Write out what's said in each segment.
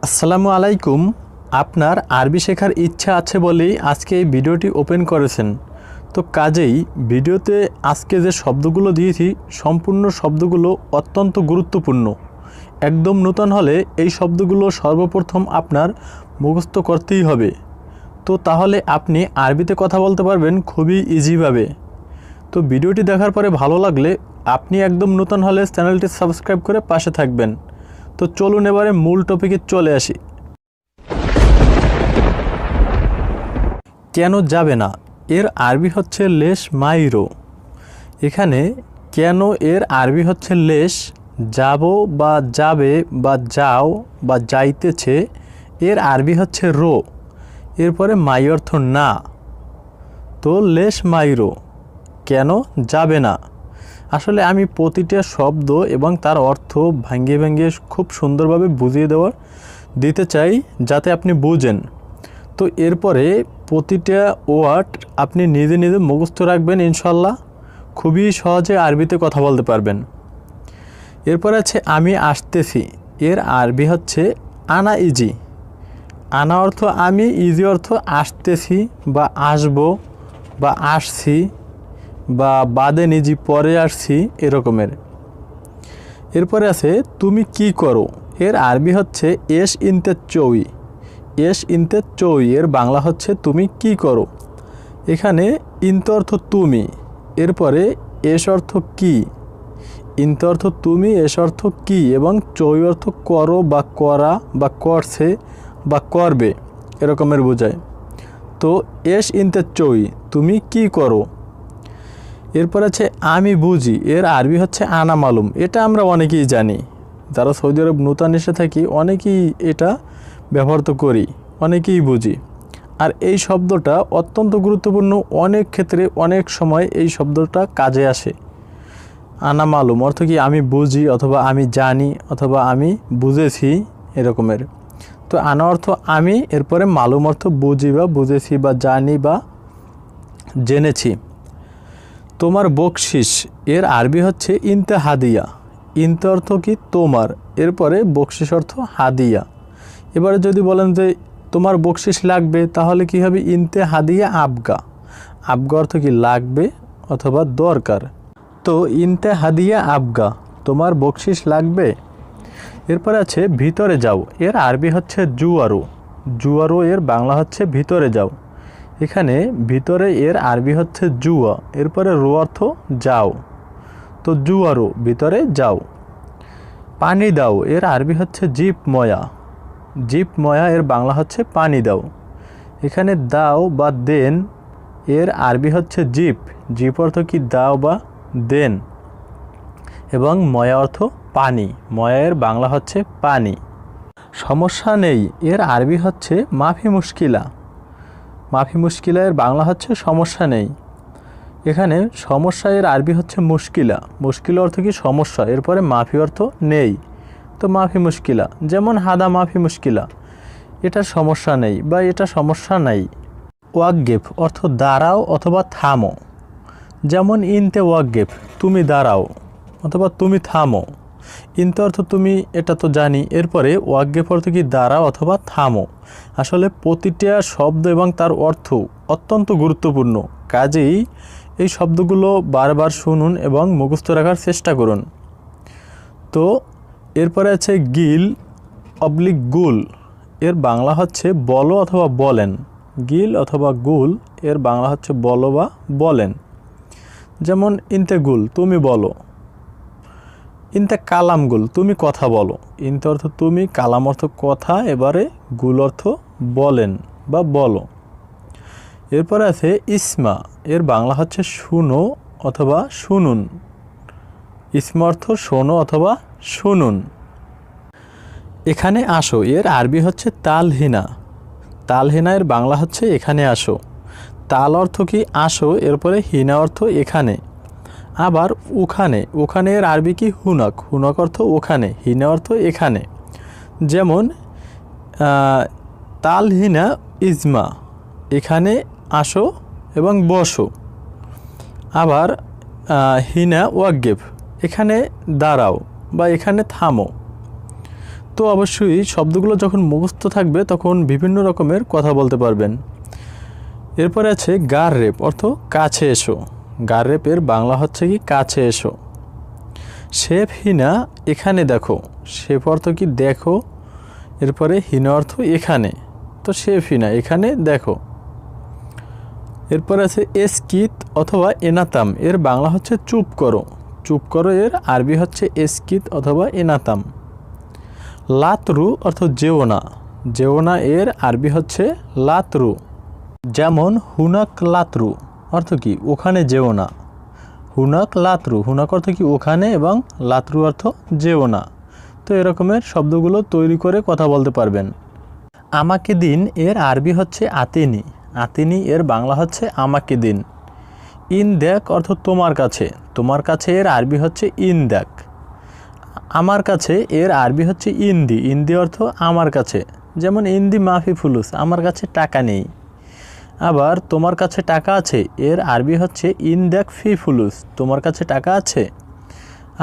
আসসালামু আলাইকুম। আপনার আরবি শেখার ইচ্ছা আছে বলেই আজকে এই ভিডিওটি ওপেন করেছেন। তো কাজেই ভিডিওতে আজকে যে শব্দগুলো দিয়েছি সম্পূর্ণ শব্দগুলো অত্যন্ত গুরুত্বপূর্ণ। একদম নতুন হলে এই শব্দগুলো সর্বপ্রথম আপনার মুখস্থ করতেই হবে। তো তাহলে আপনি আরবিতে কথা বলতে পারবেন খুবই ইজিভাবে। তো ভিডিওটি দেখার পরে ভালো লাগলে আপনি একদম নতুন হলে চ্যানেলটি সাবস্ক্রাইব করে পাশে থাকবেন। তো চলুন এবারে মূল টপিকে চলে আসি। কেন যাবে না এর আরবি হচ্ছে লেশ মাইরো। এখানে কেন এর আরবি হচ্ছে লেশ, যাব বা যাবে বা যাও বা যাইতেছে এর আরবি হচ্ছে রো, এরপরে মাই অর্থ না। তো লেশ মাইরো কেন যাবে না। আসলে আমি প্রতিটা শব্দ এবং তার অর্থ ভাঙ্গে ভাঙ্গে খুব সুন্দরভাবে বুঝিয়ে দিতে চাই যাতে আপনি বুঝেন। তো এরপরে প্রতিটা ওয়ার্ড আপনি নিজে নিজে মুখস্থ রাখবেন, ইনশাল্লাহ খুবই সহজে আরবিতে কথা বলতে পারবেন। এরপর আছে আমি আসতেছি, এর আরবি হচ্ছে আনা ইজি। আনা অর্থ আমি, ইজি অর্থ আসতেছি বা আসবো বা আসছি বা বাদে নিজি পরে আসছি এরকমের। এরপরে আছে তুমি কি করো, এর আরবি হচ্ছে এস ইনতে চৌই। এস ইনতে চৌই এর বাংলা হচ্ছে তুমি কি করো। এখানে ইনতে অর্থ তুমি, এরপরে এস অর্থ কি। ইনতে অর্থ তুমি, এস অর্থ কি এবং চৌই অর্থ করো বা করা বা করছে বা করবে এরকমের বোঝায়। তো এস ইনতে চৌই তুমি কি করো। এরপর আছে আমি বুঝি, এর আরবি হচ্ছে আনা মালুম। এটা আমরা অনেকেই জানি, যারা সৌদি আরব নূতন এসে থাকি অনেকেই এটা ব্যবহার তো করি, অনেকেই বুঝি। আর এই শব্দটা অত্যন্ত গুরুত্বপূর্ণ, অনেক ক্ষেত্রে অনেক সময় এই শব্দটা কাজে আসে। আনা মালুম অর্থ কি আমি বুঝি অথবা আমি জানি অথবা আমি বুঝেছি এরকমের। তো আনা অর্থ আমি, এরপরে মালুম অর্থ বুঝি বা বুঝেছি বা জানি বা জেনেছি। তোমার বকশিস, এর আরবি হচ্ছে ইনতে হাদিয়া। ইনতে অর্থ কি তোমার, এরপরে বকশিস অর্থ হাদিয়া। এবারে যদি বলেন যে তোমার বকশিস লাগবে তাহলে কি হবে, ইনতে হাদিয়া আবগা। আবগা অর্থ কি লাগবে অথবা দরকার। তো ইনতে হাদিয়া আবগা তোমার বকশিস লাগবে। এরপরে আছে ভিতরে যাও, এর আরবি হচ্ছে জুয়ারো। জুয়ারো এর বাংলা হচ্ছে ভিতরে যাও। এখানে ভিতরে এর আরবি হচ্ছে জুয়া, এরপরে রো অর্থ যাও। তো জুয়ারো ভিতরে যাও। পানি দাও এর আরবি হচ্ছে জিপ ময়া। জিপ ময়া এর বাংলা হচ্ছে পানি দাও। এখানে দাও বা দেন এর আরবি হচ্ছে জিপ। জিপ অর্থ কি দাও বা দেন এবং ময়া অর্থ পানি। ময়া এর বাংলা হচ্ছে পানি। সমস্যা নেই এর আরবি হচ্ছে মাফি মুশকিলা। মাফি মুশকিলা এর বাংলা হচ্ছে সমস্যা নেই। এখানে সমস্যা এর আরবি হচ্ছে মুশকিলা। মুশকিলা অর্থ কি সমস্যা, এরপরে মাফি অর্থ নেই। তো মাফি মুশকিলা, যেমন হাদা মাফি মুশকিলা এটা সমস্যা নেই বা এটা সমস্যা নাই। ওয়াকগেফ অর্থ দাঁড়াও অথবা থামো, যেমন ইনতে ওয়াকগেফ তুমি দাঁড়াও অথবা তুমি থামো। ইনতে অর্থ তুমি, এটা তো জানি। এরপরে ওয়াকগেফ অর্থ কি দাঁড়াও অথবা থামো। আসলে প্রতিটা শব্দ এবং তার অর্থ অত্যন্ত গুরুত্বপূর্ণ, কাজেই এই শব্দগুলো বারবার শুনুন এবং মুখস্থ রাখার চেষ্টা করুন। তো এরপরে আছে গিল অবলিক গুল, এর বাংলা হচ্ছে বলো অথবা বলেন। গিল অথবা গুল এর বাংলা হচ্ছে বলো বা বলেন। যেমন ইনতে গুল তুমি বলো। ইনতে কালাম গুল তুমি কথা বলো। ইনতে অর্থ তুমি, কালাম অর্থ কথা, এবারে গুল অর্থ বলেন বা বলো। এরপরে আছে ইসমা, এর বাংলা হচ্ছে শুনো অথবা শুনুন। ইসমা অর্থ শোনো অথবা শুনুন। এখানে আসো এর আরবি হচ্ছে তালহিনা। তালহিনা এর বাংলা হচ্ছে এখানে আসো। তাল অর্থ কি আসো, এরপরে হিনা অর্থ এখানে। আবার ওখানে, ওখানে এর আরবি কি হুনাক। হুনাক অর্থ ওখানে, হিনা অর্থ এখানে। যেমন তালহিনা ইজমা এখানে আসো এবং বসো। আবার হিনা ওয়াকগেফ এখানে দাঁড়াও বা এখানে থামো। তো তো অবশ্যই শব্দগুলো যখন মুখস্থ থাকবে তখন বিভিন্ন রকমের কথা বলতে পারবেন। এরপরে আছে গার রেপ অর্থ কাছে এসো। গার রেপের বাংলা হচ্ছে কি কাছে এসো। শেফ হিনা এখানে দেখো। শেফ অর্থ কি দেখো, এরপরে হিনা অর্থ এখানে, তো শেফ হিনা এখানে দেখো। এরপর আছে এসকিত অথবা এনাতাম, এর বাংলা হচ্ছে চুপ করো। চুপ করো এর আরবি হচ্ছে এসকিত অথবা এনাতাম। লাতরু অর্থ যেও না। যেও না এর আরবি হচ্ছে লাতরু। যেমন হুনাক লাতরু অর্থ কি ওখানে যেও না। হুনাক লাতরু, হুনাক অর্থ কি ওখানে এবং লাতরু অর্থ যেও না। তো এরকমের শব্দগুলো তৈরি করে কথা বলতে পারবেন। আমাকে দিন এর আরবি হচ্ছে আতিনি। আতিনি এর বাংলা হচ্ছে আমাকে দিন। ইন দেখ অর্থ তোমার কাছে। তোমার কাছে এর আরবি হচ্ছে ইন দেখ। আমার কাছে এর আরবি হচ্ছে ইন্দি। ইন্দি অর্থ আমার কাছে। যেমন ইন্দি মাফি ফুলুস, আমার কাছে টাকা নেই। আবার তোমার কাছে টাকা আছে এর আরবি হচ্ছে ইন দেখ ফি ফুলুস, তোমার কাছে টাকা আছে।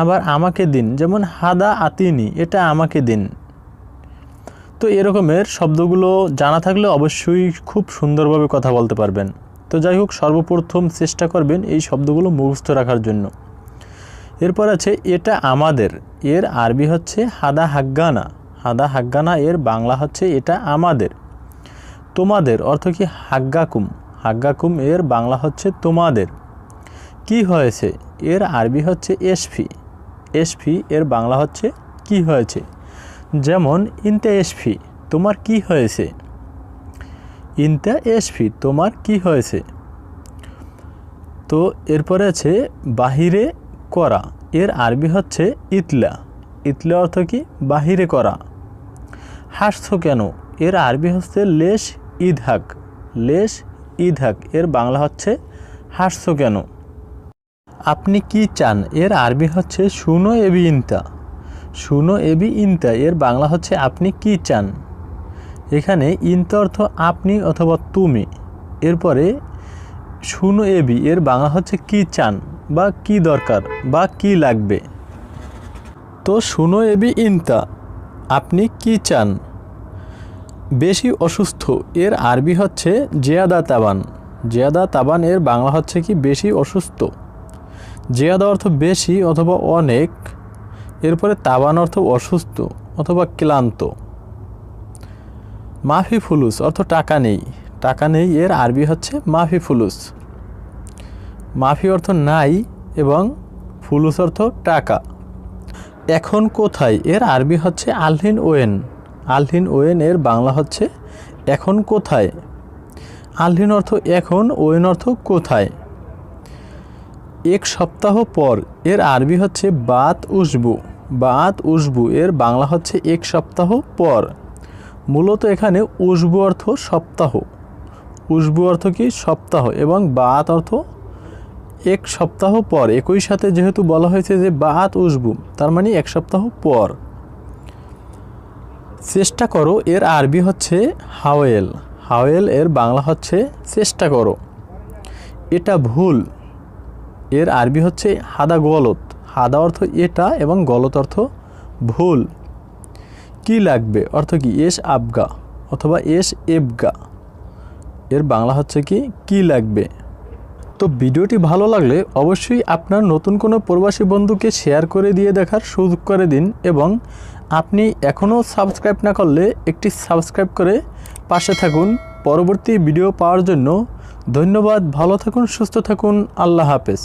আবার আমাকে দিন, যেমন হাদা আতিনি, এটা আমাকে দিন। তো এরকমের শব্দগুলো জানা থাকলে অবশ্যই খুব সুন্দরভাবে কথা বলতে পারবেন। তো যাই হোক, সর্বপ্রথম চেষ্টা করবেন এই শব্দগুলো মুখস্থ রাখার জন্য। এরপর আছে এটা আমাদের, এর আরবি হচ্ছে হাদা হাগ্গানা। হাদা হাগ্গানা এর বাংলা হচ্ছে এটা আমাদের। তোমাদের অর্থ কি হাগ্গাকুম। হাগ্গাকুম এর বাংলা হচ্ছে তোমাদের। কি হয়েছে এর আরবি হচ্ছে এসফি। এসফি এর বাংলা হচ্ছে কি হয়েছে। যেমন ইনতে এসফি, তোমার কি হয়েছে। ইনতে এসফি, তোমার কি হয়েছে। তো এরপরে আছে বাহিরে করা, এর আরবি হচ্ছে ইতলা। ইতলা অর্থ কি বাহিরে করা। হাসছো কেন এর আরবি হচ্ছে লেশ ইদহাক। লেশ ইদহাক এর বাংলা হচ্ছে হাসছো কেন। আপনি কি চান এর আরবি হচ্ছে শুনো এবি ইনতা। শুনো এবি ইনতা এর বাংলা হচ্ছে আপনি কি চান। এখানে ইনতা অর্থ আপনি অথবা তুমি। এরপরে শুনো এবি এর বাংলা হচ্ছে কি চান বা কি দরকার বা কি লাগবে। তো শুনো এবি ইনতা, আপনি কি চান। বেশি অসুস্থ এর আরবি হচ্ছে জিয়াদা তাবান। জিয়াদা তাবান এর বাংলা হচ্ছে কি বেশি অসুস্থ। জিয়াদা অর্থ বেশি অথবা অনেক, এরপরে তাবান অর্থ অসুস্থ অথবা ক্লান্ত। মাফি ফুলুস অর্থ টাকা নেই। টাকা নেই এর আরবি হচ্ছে মাফি ফুলুস। মাফি অর্থ নাই এবং ফুলুস অর্থ টাকা। এখন কোথায় এর আরবি হচ্ছে আলহিন ওয়েন। আলহিন ওয়েন এর বাংলা হচ্ছে এখন কোথায়। আলহিন অর্থ এখন, ওয়েন অর্থ কোথায়। এক সপ্তাহ পর এর আরবি হচ্ছে বাত উসবু। বাত উসবু এর বাংলা হচ্ছে এক সপ্তাহ পর। মূলত এখানে উসবু অর্থ সপ্তাহ। উসবু অর্থ কি সপ্তাহ এবং বাত অর্থ এক সপ্তাহ পর। একই সাথে যেহেতু বলা হয়েছে যে বাত উসবু, তার মানে এক সপ্তাহ পর। চেষ্টা করো এর আরবি হচ্ছে হাওয়েল। হাওয়েল এর বাংলা হচ্ছে চেষ্টা করো। এটা ভুল এর আরবি হচ্ছে হাদা গলত। হাদা অর্থ এটা এবং গলত অর্থ ভুল। কি লাগবে অর্থ কি এস আবগা অথবা এস এবগা, এর বাংলা হচ্ছে কি লাগবে। তো ভিডিওটি ভালো লাগলে অবশ্যই আপনার নতুন কোনো প্রবাসী বন্ধুকে শেয়ার করে দিয়ে দেখার সুযোগ করে দিন, এবং আপনি এখনও সাবস্ক্রাইব না করলে একটি সাবস্ক্রাইব করে পাশে থাকুন পরবর্তী ভিডিও পাওয়ার জন্য। ধন্যবাদ, ভালো থাকুন, সুস্থ থাকুন, আল্লাহ হাফেজ।